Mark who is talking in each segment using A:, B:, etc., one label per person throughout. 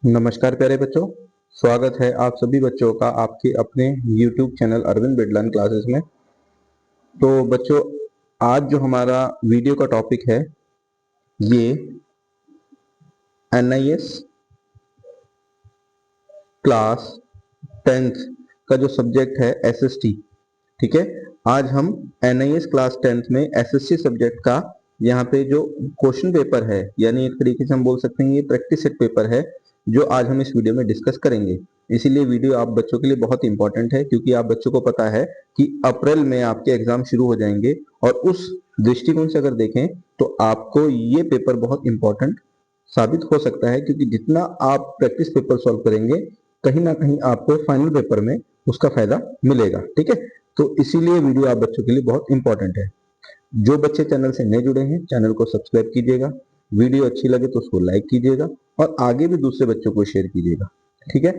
A: नमस्कार प्यारे बच्चों, स्वागत है आप सभी बच्चों का आपके अपने YouTube channel Arvind Bidlan classes में। तो बच्चों, आज जो हमारा वीडियो का टॉपिक है ये NIS क्लास 10th का जो सब्जेक्ट है SST। ठीक है, आज हम NIS क्लास 10th में SST सब्जेक्ट का यहाँ पे जो क्वेश्चन पेपर है, यानी एक तरीके से हम बोल सकते हैं ये प्रैक्टिस सेट पेपर है जो आज हम इस वीडियो में डिस्कस करेंगे। इसीलिए वीडियो आप बच्चों के लिए बहुत इंपॉर्टेंट है, क्योंकि आप बच्चों को पता है कि अप्रैल में आपके एग्जाम शुरू हो जाएंगे और उस दृष्टिकोण से अगर देखें तो आपको ये पेपर बहुत इंपॉर्टेंट साबित हो सकता है, क्योंकि जितना आप प्रैक्टिस पेपर सॉल्व करेंगे कहीं ना कहीं आपको फाइनल पेपर में उसका फायदा मिलेगा। ठीक है, तो इसीलिए वीडियो आप बच्चों के लिए बहुत इंपॉर्टेंट है। जो बच्चे चैनल से नए जुड़े हैं चैनल को सब्सक्राइब कीजिएगा, वीडियो अच्छी लगे तो उसको लाइक कीजिएगा और आगे भी दूसरे बच्चों को शेयर कीजिएगा। ठीक है,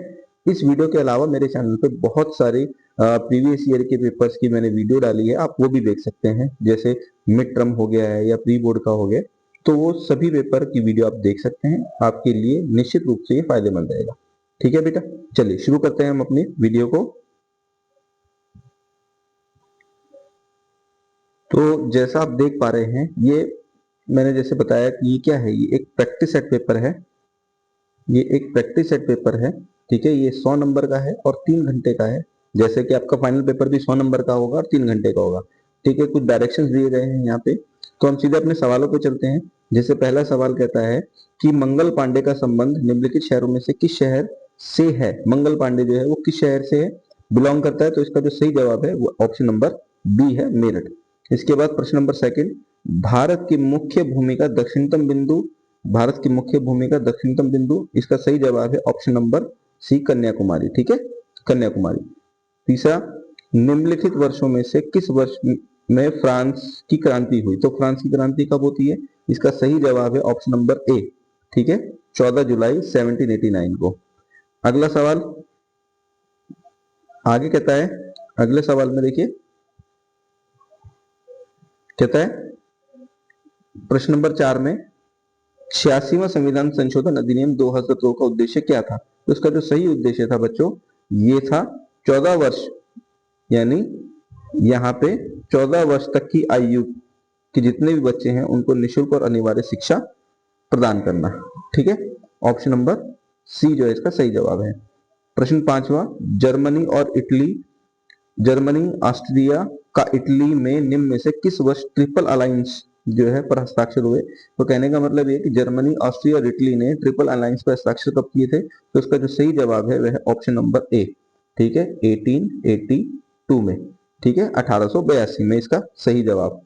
A: इस वीडियो के अलावा मेरे चैनल पे बहुत सारे प्रीवियस ईयर के पेपर्स की मैंने वीडियो डाली है, आप वो भी देख सकते हैं। जैसे मिड टर्म हो गया है या प्री बोर्ड का हो गया, तो वो सभी पेपर की वीडियो आप देख सकते हैं। आपके लिए निश्चित रूप से ये फायदेमंद रहेगा। ठीक है बेटा, चलिए शुरू करते हैं हम अपनी वीडियो को। तो जैसा आप देख पा रहे हैं, ये मैंने जैसे बताया कि ये क्या है, ये एक प्रैक्टिस सेट पेपर है। ये एक प्रैक्टिस सेट पेपर है। ठीक है, ये 100 नंबर का है और 3 घंटे का है। जैसे कि आपका फाइनल पेपर भी 100 नंबर का होगा और 3 घंटे का होगा। ठीक है, कुछ डायरेक्शंस दिए गए हैं यहाँ पे, तो हम सीधे अपने सवालों पे चलते हैं। जैसे पहला सवाल कहता है कि मंगल पांडे का संबंध निम्नलिखित शहरों में से किस शहर से है। मंगल पांडे जो है वो किस शहर से बिलोंग करता है, तो इसका जो सही जवाब है वो ऑप्शन नंबर बी है, मेरठ। इसके बाद प्रश्न नंबर सेकंड, भारत की मुख्य भूमि का दक्षिणतम बिंदु। भारत की मुख्य भूमि का दक्षिणतम बिंदु, इसका सही जवाब है ऑप्शन नंबर सी, कन्याकुमारी। ठीक है, कन्याकुमारी। तीसरा, निम्नलिखित वर्षों में से किस वर्ष में फ्रांस की क्रांति हुई। तो फ्रांस की क्रांति कब होती है, इसका सही जवाब है ऑप्शन नंबर ए। ठीक है, 14 जुलाई 1789 को। अगला सवाल आगे कहता है, अगले सवाल में देखिए कहता है प्रश्न नंबर 4 में 86वां संविधान संशोधन अधिनियम 2002 का उद्देश्य क्या था। तो इसका जो सही उद्देश्य था बच्चों, ये था 14 वर्ष, यानी यहाँ पे 14 वर्ष तक की आयु के जितने भी बच्चे हैं उनको निःशुल्क और अनिवार्य शिक्षा प्रदान करना। ठीक है, ऑप्शन नंबर सी जो है इसका सही जवाब है। प्रश्न 5वां, जर्मनी और इटली, जर्मनी ऑस्ट्रिया का इटली में निम्न में से किस वर्ष ट्रिपल अलायंस जो है पर हस्ताक्षर हुए। तो कहने का मतलब ये कि जर्मनी, ऑस्ट्रिया और इटली ने ट्रिपल अलायंस पर हस्ताक्षर कब किए थे। तो इसका जो सही जवाब है वह है ऑप्शन नंबर ए। ठीक है, 1882 में। ठीक है, 1882 में इसका सही जवाब।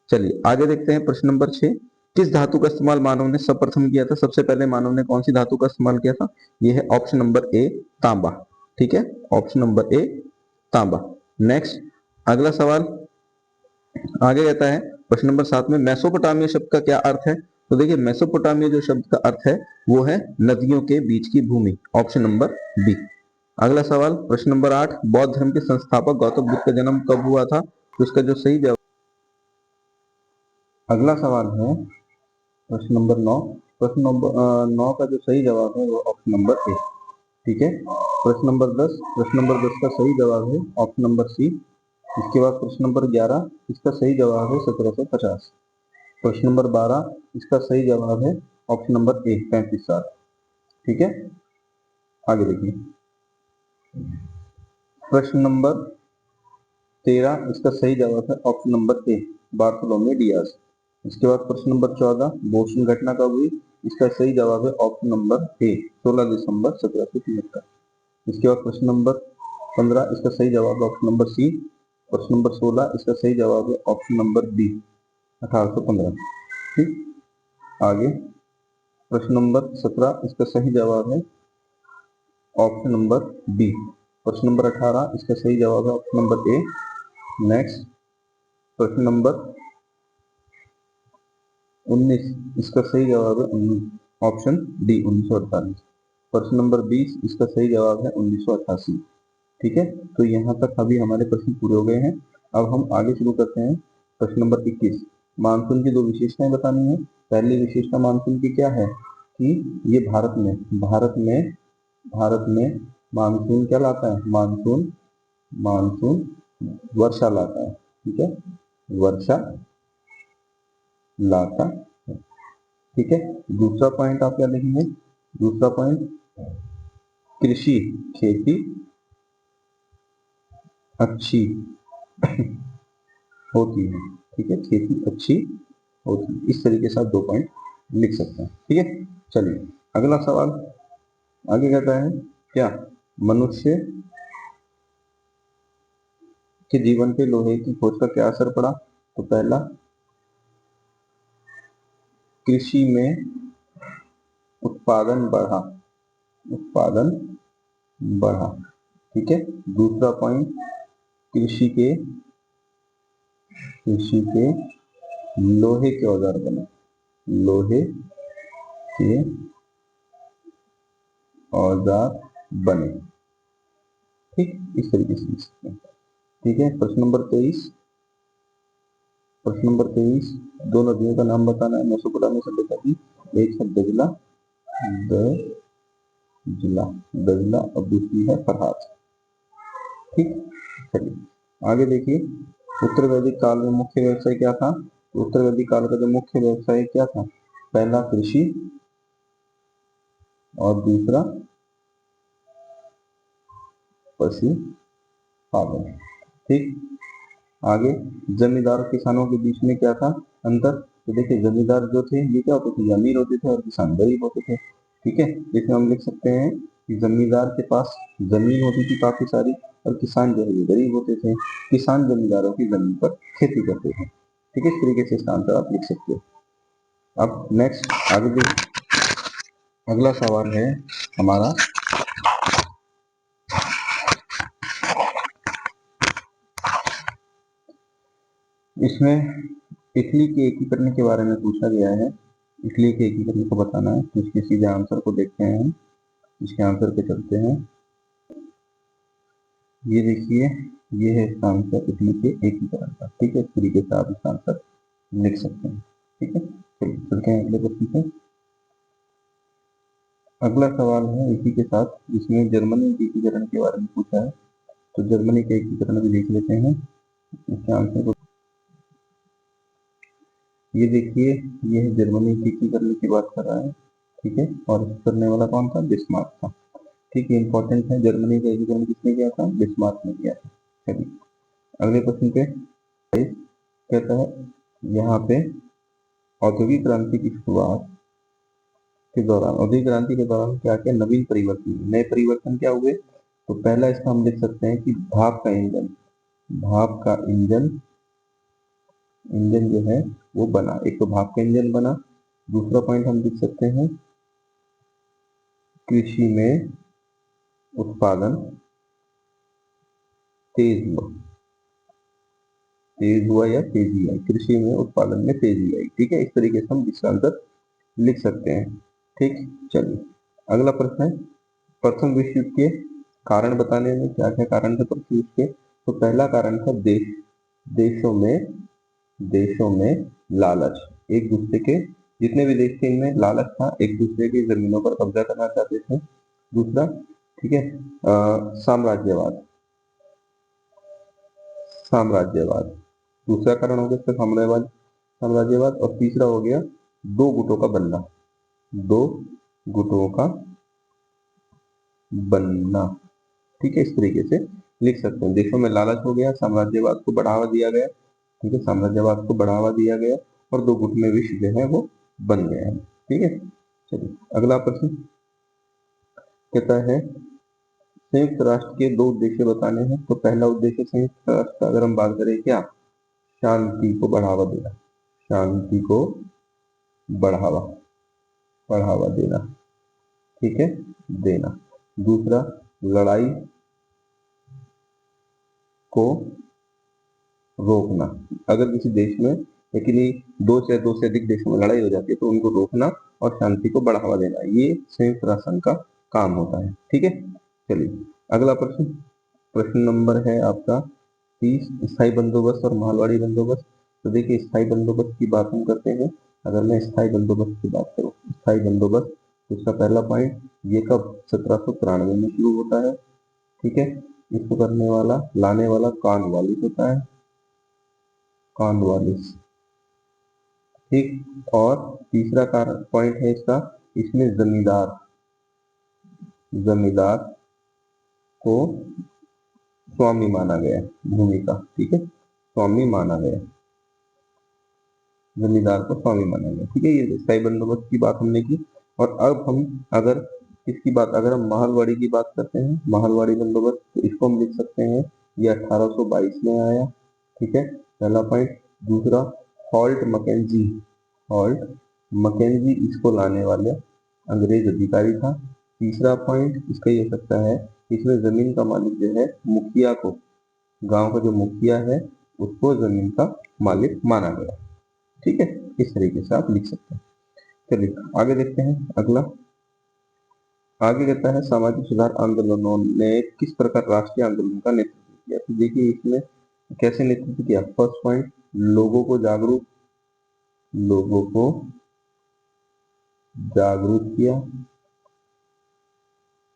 A: चलिए आगे देखते हैं प्रश्न नंबर 6, किस धातु का इस्तेमाल मानव ने सर्वप्रथम किया था। सबसे पहले मानव ने कौन सी धातु का इस्तेमाल किया था, यह है ऑप्शन नंबर ए, तांबा। ठीक है, ऑप्शन नंबर ए, तांबा। नेक्स्ट अगला सवाल आगे कहता है प्रश्न नंबर 7 में मेसोपोटामिया शब्द का क्या अर्थ है। तो देखिए मेसोपोटामिया जो शब्द का अर्थ है वो है नदियों के बीच की भूमि, ऑप्शन नंबर बी। अगला सवाल प्रश्न नंबर 8, बौद्ध धर्म के संस्थापक गौतम बुद्ध का जन्म कब हुआ था। तो उसका जो सही जवाब, अगला सवाल है प्रश्न नंबर 9। प्रश्न नंबर 9 का जो सही जवाब है वो ऑप्शन नंबर ए। ठीक है, प्रश्न नंबर 10, प्रश्न नंबर 10 का सही जवाब है ऑप्शन नंबर सी। इसके बाद प्रश्न नंबर 11, इसका सही जवाब है 1750। प्रश्न नंबर 12, इसका सही जवाब है ऑप्शन नंबर ए, 35 साल। ठीक है, आगे देखिए प्रश्न नंबर 13, इसका सही जवाब है ऑप्शन नंबर ए, बार्थोलोमे डियाज। इसके बाद प्रश्न नंबर 14, बोस्टन घटना कब हुई। इसका सही जवाब है ऑप्शन नंबर ए, 16 दिसंबर 1773। इसके बाद प्रश्न नंबर 15, इसका सही जवाब है ऑप्शन नंबर सी। प्रश्न नंबर 16, इसका सही जवाब है ऑप्शन नंबर बी, 1815। ठीक, आगे प्रश्न नंबर 17, इसका सही जवाब है ऑप्शन नंबर बी। प्रश्न नंबर 18, इसका सही जवाब है ऑप्शन नंबर ए। नेक्स्ट प्रश्न नंबर 19, इसका सही जवाब है ऑप्शन डी, 1948। प्रश्न नंबर 20, इसका सही जवाब है 1988। ठीक है, तो यहाँ तक अभी हमारे प्रश्न पूरे हो गए हैं। अब हम आगे शुरू करते हैं प्रश्न नंबर 21। मानसून की दो विशेषताएं बतानी है। पहली विशेषता मानसून की क्या है कि ये भारत में मानसून क्या लाता है, मानसून वर्षा लाता है, ठीक है, वर्षा लाता है, ठीक है। दूसरा पॉइंट आप क्या लिखेंगे, दूसरा पॉइंट कृषि, खेती अच्छी होती है, ठीक है, खेती अच्छी होती है। इस तरीके से आप 2 पॉइंट लिख सकते हैं, ठीक है। चलिए अगला सवाल आगे कहता है क्या मनुष्य के जीवन पे लोहे की खोज का क्या असर पड़ा। तो पहला, कृषि में उत्पादन बढ़ा, उत्पादन बढ़ा, ठीक है। दूसरा पॉइंट, कृषि के लोहे के औजार बने, लोहे के औजार बने, ठीक, इस तरीके से लिख सकते हैं, ठीक है। प्रश्न नंबर 23, दो नदियों का नाम बताना है मेसोपोटामिया सभ्यता की। एक है दजला, दजला और दूसरी है फरहाद, ठीक। चलिए आगे देखिए, उत्तर वैदिक काल में मुख्य व्यवसाय क्या था। उत्तर वैदिक काल का जो मुख्य व्यवसाय क्या था, पहला कृषि और दूसरा पशुपालन, ठीक। आगे जमींदार और किसानों के बीच में क्या था अंतर। तो देखिए जमींदार जो थे ये क्या होते थे, अमीर होते थे और किसान गरीब होते थे, ठीक है। इसमें हम लिख सकते हैं कि जमींदार के पास जमीन होती थी काफी सारी और किसान जो है ये गरीब होते थे। किसान जमींदारों की जमीन पर खेती करते थे, ठीक है। इस तरीके से इसका आंसर आप लिख सकते हो। अब नेक्स्ट आगे अगला सवाल है हमारा, इसमें इटली के एकीकरण के बारे में पूछा गया है। इटली के एकीकरण को बताना है, तो इसके सीधे आंसर को देखते हैं, इसके आंसर पे चलते हैं। ये देखिए ये है इसका आंसर, इटली के एकीकरण का, ठीक है। इस तरीके से आप इसका आंसर लिख सकते हैं, ठीक है। चलिए चलते हैं अगले प्रश्न पे। अगला सवाल है इसी के साथ, जिसमें जर्मनी के एकीकरण के बारे में पूछा है। तो जर्मनी के एकीकरण भी देख लेते हैं, इसके आंसर को। ये देखिए ये है जर्मनी के एकीकरण की बात कर रहा है, ठीक है। और करने वाला कौन था, बिस्मार्क था, ठीक है। इंपॉर्टेंट है, जर्मनी का एकीकरण किसने किया था, बिस्मार्क ने किया था। चलिए अगले प्रश्न पे कहता है, यहाँ पे औद्योगिक क्रांति की शुरुआत के दौरान, औद्योगिक क्रांति के दौरान क्या क्या नवीन परिवर्तन, नए परिवर्तन क्या हुए। तो पहला इसका हम लिख सकते हैं कि भाप का इंजन, भाप का इंजन जो है वो बना, एक तो भाप का इंजन बना। दूसरा पॉइंट हम लिख सकते हैं, कृषि में उत्पादन तेज हुआ या तेजी आई, कृषि में उत्पादन में तेजी आई, ठीक है। इस तरीके से हम इसका आंसर लिख सकते हैं, ठीक। चलिए अगला प्रश्न है, प्रथम विश्व युद्ध के कारण बताने में क्या क्या कारण थे प्रथम विश्व के। तो पहला कारण था देशों में लालच, एक दूसरे के, जितने भी देश थे इनमें लालच था, एक दूसरे की जमीनों पर कब्जा करना चाहते थे। दूसरा, ठीक है, साम्राज्यवाद, दूसरा कारण हो गया इसका साम्राज्यवाद। और तीसरा हो गया दो गुटों का बनना, दो गुटों का बनना, ठीक है। इस तरीके से लिख सकते हैं, देशों में लालच हो गया, साम्राज्यवाद को बढ़ावा दिया गया, ठीक है, साम्राज्यवाद को बढ़ावा दिया गया और दो गुट में विश्व जो है वो बन गया है, ठीक है। चलिए अगला प्रश्न कहता है, संयुक्त राष्ट्र के दो उद्देश्य बताने हैं। तो पहला उद्देश्य संयुक्त राष्ट्र का अगर हम बात करें क्या, शांति को बढ़ावा देना, शांति को बढ़ावा देना, ठीक है, देना। दूसरा, लड़ाई को रोकना, अगर किसी देश में लेकिन दो से अधिक देशों में लड़ाई हो जाती है तो उनको रोकना और शांति को बढ़ावा देना, ये संयुक्त राष्ट्र संघ का काम होता है, ठीक है। चलिए अगला प्रश्न, प्रश्न नंबर है आपका 30, स्थायी बंदोबस्त और मालवाड़ी बंदोबस्त। तो देखिए स्थायी बंदोबस्त की बात हम करते हैं, अगर मैं स्थायी बंदोबस्त की बात करूँ, स्थायी बंदोबस्त तो इसका पहला पॉइंट, ये कब 1793 में शुरू होता है। ठीक है, इसको करने वाला लाने वाला कॉर्नवालिस होता है, कॉर्नवालिस। ठीक, और तीसरा कारण पॉइंट है इसका, इसमें जमींदार, जमींदार को स्वामी माना गया भूमि का। ठीक है, स्वामी माना गया, जमींदार को स्वामी माना गया। ठीक है, ये स्थायी बंदोबस्त की बात हमने की। और अब हम अगर इसकी बात, अगर हम महलवाड़ी की बात करते हैं, महलवाड़ी बंदोबस्त, तो इसको हम लिख सकते हैं ये 1822 में आया। ठीक है, पहला पॉइंट। दूसरा, हॉल्ट मैकेंजी, हॉल्ट मैकेंजी इसको लाने वाले अंग्रेज अधिकारी था। तीसरा पॉइंट इसका ये हो सकता है, इसमें जमीन का मालिक जो है मुखिया को, गांव का जो मुखिया है उसको जमीन का मालिक माना गया। ठीक है, इस तरीके से आप लिख सकते हैं। चलिए आगे देखते हैं अगला। आगे कहता है सामाजिक सुधार आंदोलनों ने किस प्रकार राष्ट्रीय आंदोलन का नेतृत्व किया। तो देखिए इसमें कैसे नेतृत्व किया। फर्स्ट पॉइंट, लोगों को जागरूक, लोगों को जागरूक किया।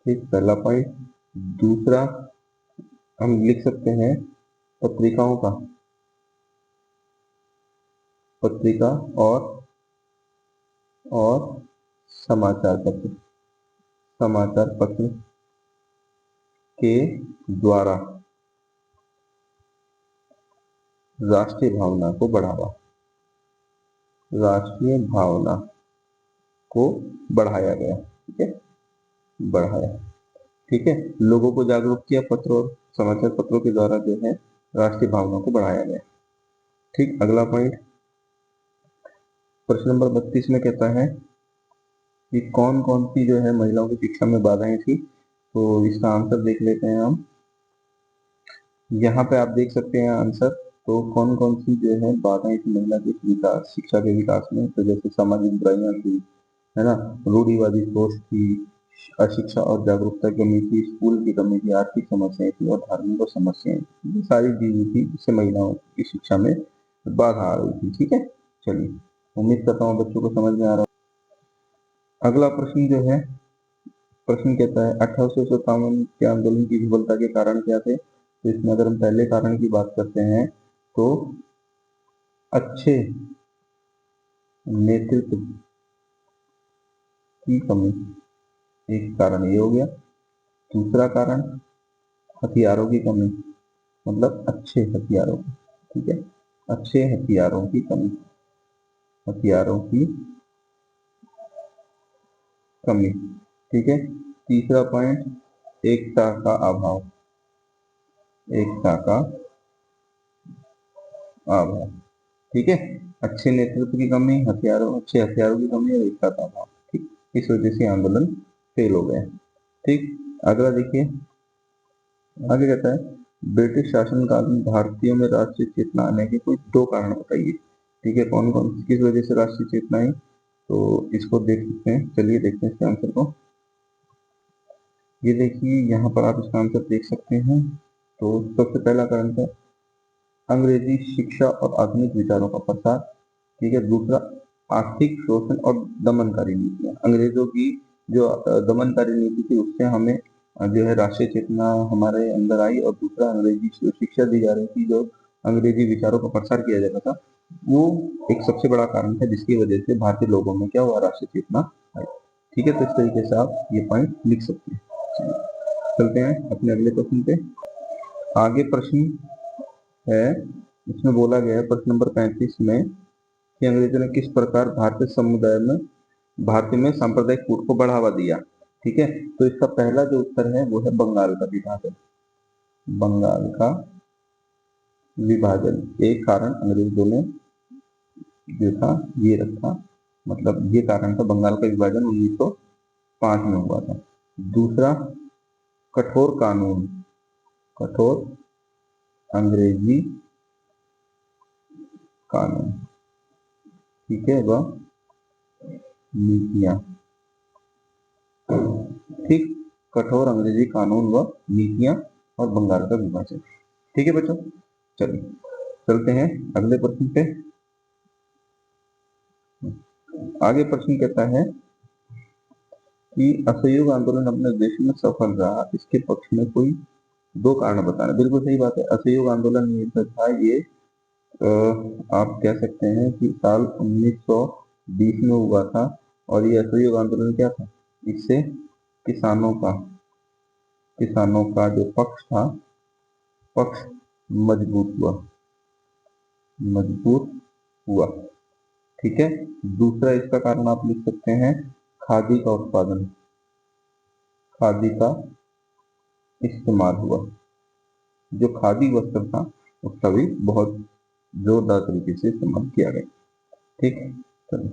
A: ठीक, पहला पॉइंट। दूसरा हम लिख सकते हैं पत्रिकाओं का, पत्रिका और समाचार पत्र, समाचार पत्र के द्वारा राष्ट्रीय भावना को बढ़ावा, राष्ट्रीय भावना को बढ़ाया गया। ठीक है, बढ़ाया। ठीक है, लोगों को जागरूक किया, पत्र और समाचार पत्रों के द्वारा जो है राष्ट्रीय भावना को बढ़ाया गया। ठीक, अगला पॉइंट प्रश्न नंबर 32 में कहता है कि कौन कौन सी जो है महिलाओं की शिक्षा में बाधाएं थी। तो इसका आंसर देख लेते हैं हम। यहाँ पे आप देख सकते हैं आंसर। तो कौन कौन सी जो है बाधाएं थी महिला के विकास, शिक्षा के विकास में। तो जैसे सामाजिक बुराइयां थी, है ना, रूढ़िवादी सोच थी, अशिक्षा और जागरूकता की कमी थी, स्कूल की कमी थी, आर्थिक समस्याएं थी और धार्मिक समस्याएं थी। ये सारी चीजें थी जिससे महिलाओं की शिक्षा में बाधा आ रही थी। ठीक है, चलिए उम्मीद करता हूँ बच्चों को समझ में आ रहा है। अगला प्रश्न जो है, प्रश्न कहता है 1857 के आंदोलन की विफलता के कारण क्या थे। तो इसमें अगर हम पहले कारण की बात करते हैं तो अच्छे नेतृत्व की कमी, एक कारण ये हो गया। दूसरा कारण हथियारों की कमी, मतलब अच्छे हथियारों की। ठीक है, अच्छे हथियारों की कमी, हथियारों की कमी। ठीक है, तीसरा पॉइंट एकता का अभाव, एकता का अभाव। ठीक है, अच्छे नेतृत्व की कमी, हथियारों, अच्छे हथियारों की कमी और एकता का अभाव। ठीक, इस वजह से आंदोलन फेल हो गया। ठीक, अगला देखिए, आगे कहता है ब्रिटिश शासनकाल में भारतीयों में राष्ट्रीय चेतना आने के कोई दो कारण बताइए। ठीक है, कौन कौन किस वजह से राष्ट्रीय चेतना आई, तो इसको देख सकते हैं। चलिए देखते हैं इसके आंसर को। ये देखिए यहाँ पर आप इसका आंसर देख सकते हैं। तो सबसे पहला कारण था अंग्रेजी शिक्षा और आधुनिक विचारों का प्रसार। ठीक है, दूसरा आर्थिक शोषण और दमनकारी नीतियां, अंग्रेजों की जो दमनकारी नीति थी उससे हमें जो है राष्ट्रीय चेतना हमारे अंदर आई। और दूसरा अंग्रेजी जो शिक्षा दी जा रही थी, जो अंग्रेजी विचारों का प्रसार किया जाता था, वो एक सबसे बड़ा कारण था जिसकी वजह से भारतीय लोगों में क्या हुआ, राष्ट्रीय चेतना आई। ठीक है, तो इस तरीके से आप ये पॉइंट लिख सकते हैं। चलते हैं अपने अगले प्रश्न पे। आगे प्रश्न है, इसमें बोला गया है प्रश्न नंबर 35 में कि अंग्रेजों ने किस प्रकार भारतीय समुदाय में, भारतीय में सांप्रदायिक फूट को बढ़ावा दिया। ठीक है, तो इसका पहला जो उत्तर है वो है बंगाल का विभाजन, बंगाल का विभाजन। एक कारण अंग्रेजों ने जो था ये रखा, मतलब ये कारण था बंगाल का विभाजन 1905 में हुआ था। दूसरा कठोर कानून, कठोर अंग्रेजी कानून। ठीक है, वह नीतियां। ठीक, कठोर अंग्रेजी कानून व नीतियां और बंगाल का विभाजन। ठीक है बच्चों, चलिए चलते हैं अगले प्रश्न पे। आगे प्रश्न कहता है कि असहयोग आंदोलन अपने उद्देश्य में सफल रहा, इसके पक्ष में कोई दो कारण बताना। बिल्कुल सही बात है, असहयोग आंदोलन ये था, ये आप कह सकते हैं कि साल 1920 में हुआ था। और ये असहयोग आंदोलन क्या था, इससे किसानों का जो पक्ष था, पक्ष मजबूत हुआ। ठीक है। दूसरा इसका कारण आप लिख सकते हैं खादी का उत्पादन, खादी का इस्तेमाल हुआ। जो खादी वस्त्र था उसका भी बहुत जोरदार तरीके से इस्तेमाल किया गया। ठीक है। चलिए,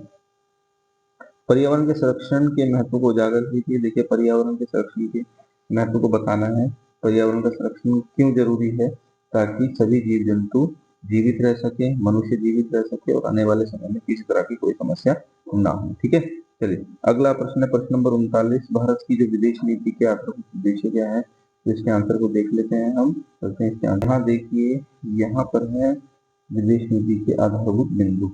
A: पर्यावरण के संरक्षण के महत्व को उजागर कीजिए। देखिए, पर्यावरण के संरक्षण के महत्व को बताना है। पर्यावरण का संरक्षण क्यों जरूरी है, ताकि सभी जीव जंतु जीवित रह सके, मनुष्य जीवित रह सके और आने वाले समय में किसी तरह की कोई समस्या ना हो। ठीक है। चलिए, अगला प्रश्न है प्रश्न नंबर 39। भारत की जो विदेश नीति के आधारभूत उद्देश्य क्या है, तो इसके आंसर को देख लेते हैं हम। चलते हैं इसके आंसर। यहाँ देखिए, यहाँ पर है विदेश नीति के आधारभूत बिंदु।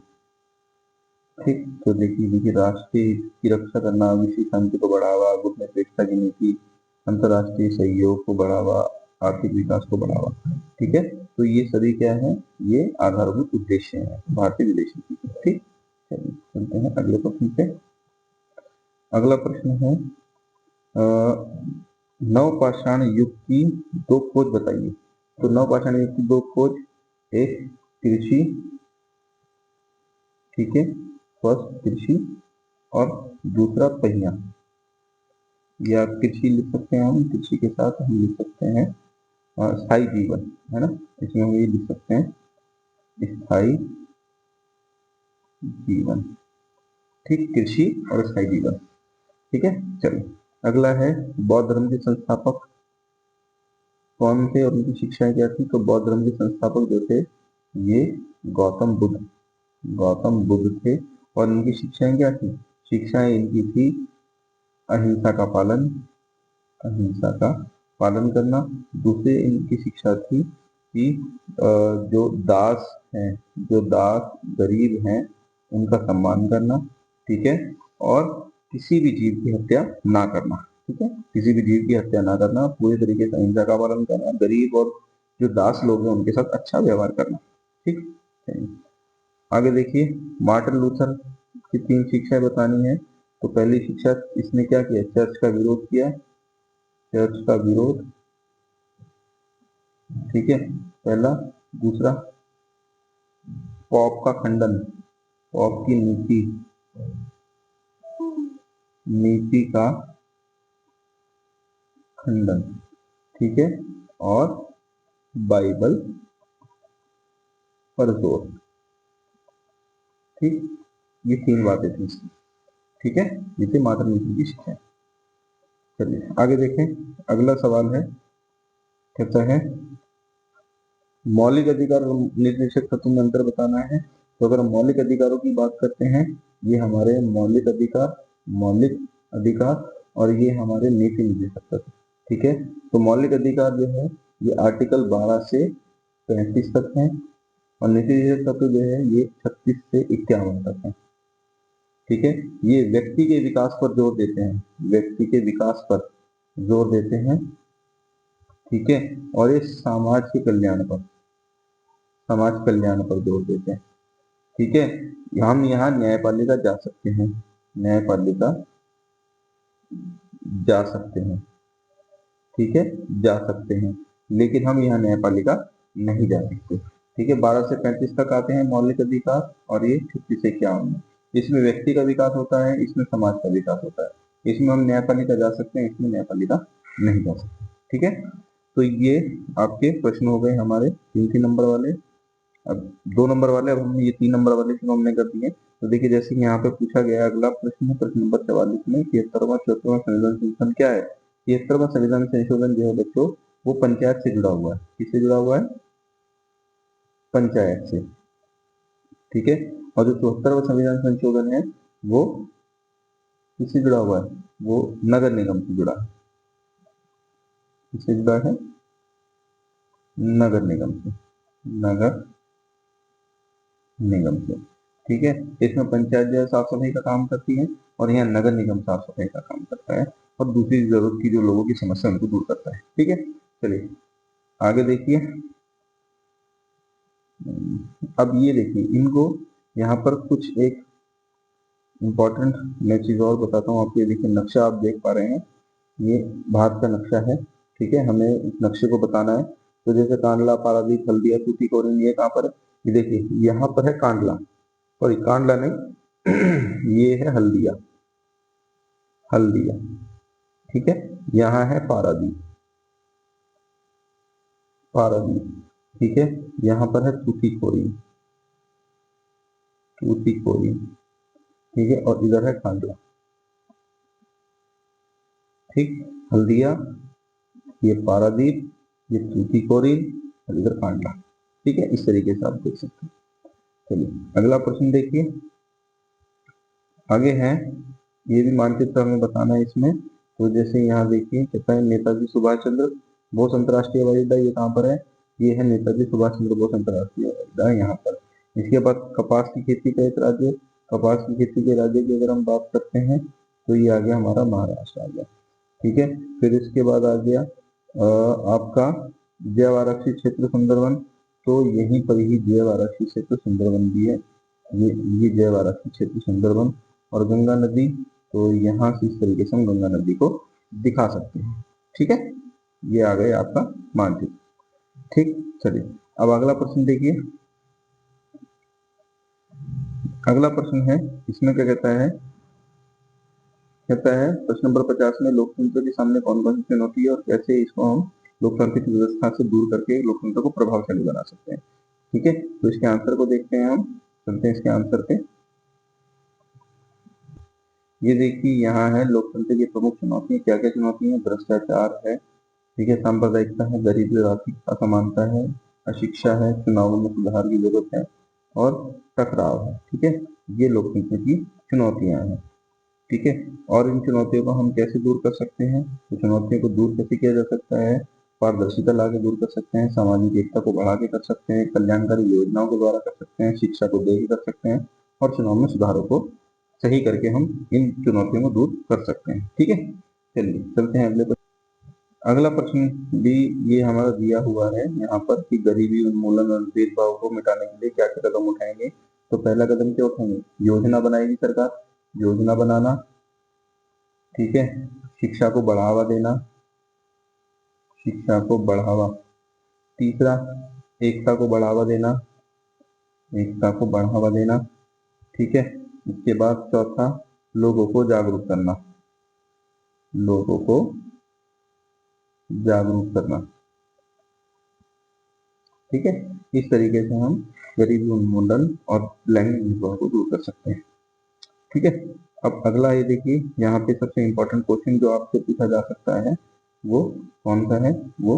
A: ठीक, तो देखिए राष्ट्रीय हित की रक्षा करना, विश्व शांति को बढ़ावा, गुणवत्ता की नीति, अंतर्राष्ट्रीय सहयोग को बढ़ावा, आर्थिक विकास को बढ़ावा। ठीक है, तो ये सभी क्या है, ये आधारभूत उद्देश्य है भारतीय विदेश नीति के। ठीक, चलिए चलते हैं अगले प्रश्न पे। अगला प्रश्न है नवपाषाण युग की दो खोज बताइए। तो नवपाषाण युग की दो खोज, एक कृषि, ठीक है, फर्स्ट कृषि, और दूसरा पहिया। या कृषि लिख सकते हैं हम, कृषि के साथ हम लिख सकते हैं स्थायी जीवन, है ना, इसमें हम ये लिख सकते हैं स्थायी जीवन। ठीक, कृषि और स्थायी जीवन। ठीक है। चलिए, अगला है बौद्ध धर्म के संस्थापक कौन थे और उनकी शिक्षाएं क्या थी। तो बौद्ध धर्म के संस्थापक जो थे, ये गौतम बुद्ध थे। और इनकी शिक्षाएं क्या थी, शिक्षाएं इनकी थी अहिंसा का पालन करना। दूसरी इनकी शिक्षा थी कि जो दास गरीब हैं उनका सम्मान करना। ठीक है। और किसी भी जीव की हत्या ना करना। ठीक है, किसी भी जीव की हत्या ना करना, पूरी तरीके से अहिंसा का पालन करना, गरीब और जो दास लोग हैं उनके साथ अच्छा व्यवहार करना। ठीक, आगे देखिए, मार्टिन लूथर की 3 शिक्षाएं बतानी है। तो पहली शिक्षा, इसने क्या किया, चर्च का विरोध किया, चर्च का विरोध। ठीक है, पहला। दूसरा, पॉप का खंडन, पॉप की नीति का खंडन। ठीक है, और बाइबल पर जोर। ठीक, ये 3 बातें थी इसकी। ठीक है, ये थी मार्टिन लूथर की शिक्षा। चलिए आगे देखें, अगला सवाल है, कहता है मौलिक अधिकार और निर्देशक तत्व में अंतर बताना है। तो अगर मौलिक अधिकारों की बात करते हैं, ये हमारे मौलिक अधिकार और ये हमारे नीति निर्देशक तत्व। ठीक है, तो मौलिक अधिकार जो है ये आर्टिकल 12 से 35 तक है, और नीति निर्देशक तत्व जो है ये 36 से 51 तक है। ठीक है, ये व्यक्ति के विकास पर जोर देते हैं, व्यक्ति के विकास पर जोर देते हैं। ठीक है, और ये समाज कल्याण पर जोर देते हैं। ठीक है, हम यहाँ न्यायपालिका जा सकते हैं, ठीक है, जा सकते हैं, लेकिन हम यहाँ न्यायपालिका नहीं जा सकते। ठीक है, 12 से 35 तक आते हैं मौलिक अधिकार, और ये 36 से 51 में। इसमें व्यक्ति का विकास होता है, इसमें समाज का विकास होता है। इसमें हम न्यायपालिका जा सकते हैं, इसमें न्यायपालिका नहीं जा सकते। ठीक है, तो ये आपके प्रश्न हो गए हमारे 3 नंबर वाले। अब 2 नंबर वाले, अब हमने ये 3 नंबर वाले शुरू हमने कर दिए। तो देखिए, जैसे यहाँ पे पूछा गया अगला प्रश्न है प्रश्न नंबर 44 में, 73वां 74वां संविधान संशोधन क्या है। 73वां संविधान संशोधन जो है बच्चों, वो पंचायत से जुड़ा हुआ है। किससे जुड़ा हुआ है, पंचायत से। ठीक है, और जो 74वां संविधान संशोधन है वो किससे जुड़ा हुआ है, वो नगर निगम से जुड़ा है। किससे जुड़ा है, नगर निगम से, नगर निगम से। ठीक है। इसमें पंचायत जो है साफ सफाई का काम करती है और यहाँ नगर निगम साफ सफाई का काम करता है और दूसरी जरूरत की जो लोगों की समस्या उनको दूर करता है। ठीक है, चलिए आगे देखिए। अब ये देखिए, इनको यहाँ पर कुछ एक इम्पोर्टेंट मैं चीज और बताता हूँ आपको। ये देखिए नक्शा आप देख पा रहे हैं, ये भारत का नक्शा है। ठीक है, हमें इस नक्शे को बताना है। तो जैसे कांडला, पारादीप, हल्दिया, तूतीकोरिन, ये कहाँ पर है? ये देखिए यहाँ पर है कांडला, सॉरी कांडला नहीं ये है हल्दिया, हल्दिया। ठीक है, यहाँ है पारादीप, पारादीप। ठीक है, यहाँ पर है तूतीकोरिन, तूतीकोरिन। ठीक है, और इधर है कांडला। ठीक, हल्दिया, ये पारादीप, ये तूतीकोरिन और इधर कांडला। ठीक है, इस तरीके से आप देख सकते हैं। चलिए अगला प्रश्न देखिए, आगे है। ये भी मानचित्र हमें बताना है इसमें। तो जैसे यहाँ देखिए कहता है नेताजी सुभाष चंद्र बोस अंतर्राष्ट्रीय हवाई अड्डा, ये कहाँ पर है? ये है नेताजी सुभाष चंद्र बोस अंतर्राष्ट्रीय हवाई अड्डा, यहाँ पर। इसके बाद कपास की खेती का एक राज्य, कपास की खेती के राज्य की अगर हम बात करते हैं तो ये आ गया हमारा महाराष्ट्र आ गया। ठीक है, फिर इसके बाद आ गया आपका जैव आरक्षित क्षेत्र सुंदरवन। तो यहीं पर ही जैव आरक्षित क्षेत्र सुंदरवन भी है, ये जैव आरक्षित क्षेत्र सुंदरवन। और गंगा नदी, तो यहाँ से इस तरीके से हम गंगा नदी को दिखा सकते हैं। ठीक है, ये आ गए आपका मानचित्र। ठीक, चलिए अब अगला प्रश्न देखिए। अगला प्रश्न है, इसमें क्या कहता है? कहता है प्रश्न नंबर 50 में लोकतंत्र के सामने कौन कौन सी चुनौती है और कैसे इसको हम लोकतांत्रिक व्यवस्था से दूर करके लोकतंत्र को प्रभावशाली बना सकते हैं। ठीक है, तो इसके आंसर को देखते हैं हम, चलते हैं इसके आंसर पे। ये देखिए यहाँ है लोकतंत्र की प्रमुख चुनौतियां, क्या क्या चुनौती है? भ्रष्टाचार है, ठीक है, सांप्रदायिकता है, गरीबी और आर्थिक असमानता है, अशिक्षा है, चुनावों में सुधार की जरूरत है और टकराव है। ठीक है, ये लोकतंत्र की चुनौतियां हैं। ठीक है, और इन चुनौतियों को हम कैसे दूर कर सकते हैं? तो चुनौतियों को दूर कैसे किया जा सकता है? पारदर्शिता ला के दूर कर सकते हैं, सामाजिक एकता को बढ़ा के कर सकते हैं, कल्याणकारी योजनाओं के द्वारा कर सकते हैं, शिक्षा को दे के कर सकते हैं और चुनाव में सुधारों को सही करके हम इन चुनौतियों को दूर कर सकते हैं। ठीक है, चलिए चलते हैं अगले प्रश्न। अगला प्रश्न भी ये हमारा दिया हुआ है यहाँ पर कि गरीबी उन्मूलन और भेदभाव को मिटाने के लिए क्या क्या कदम उठाएंगे। तो पहला कदम क्या उठाएंगे? योजना बनाएगी सरकार, योजना बनाना। ठीक है, शिक्षा को बढ़ावा देना, शिक्षा को बढ़ावा। तीसरा, एकता को बढ़ावा देना, एकता को बढ़ावा देना। ठीक है, इसके बाद चौथा, लोगों को जागरूक करना, लोगों को जागरूक करना। ठीक है, इस तरीके से हम गरीबी उन्मूलन और लैंगिक भेदभाव को दूर कर सकते हैं। ठीक है, अब अगला ये देखिए, यहाँ पे सबसे इम्पोर्टेंट क्वेश्चन जो आपसे पूछा जा सकता है वो कौन सा है? वो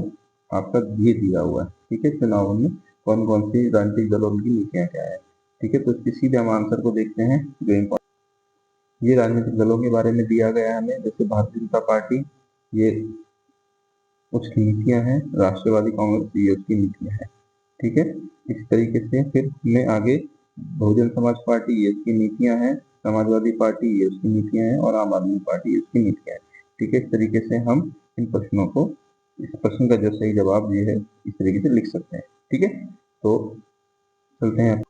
A: आपका ये दिया हुआ है। ठीक है, चुनावों में कौन कौन सी राजनीतिक दलों की नीतियां क्या है। ठीक है, तो इसके सीधे हम आंसर को देखते हैं जो इम्पोर्टेंट। ये राजनीतिक दलों के बारे में दिया गया है हमें, जैसे भारतीय जनता पार्टी, ये उसकी नीतियां हैं, राष्ट्रवादी कांग्रेस, ये उसकी नीतियां हैं। ठीक है, इस तरीके से फिर हमें आगे बहुजन समाज पार्टी, ये उसकी नीतियां हैं, समाजवादी पार्टी, ये उसकी नीतियां हैं और आम आदमी पार्टी, ये उसकी नीतियां हैं। ठीक है, इस तरीके से हम इन प्रश्नों को, इस प्रश्न का जो सही जवाब ये है, इस तरीके से लिख सकते हैं। ठीक है, तो चलते हैं।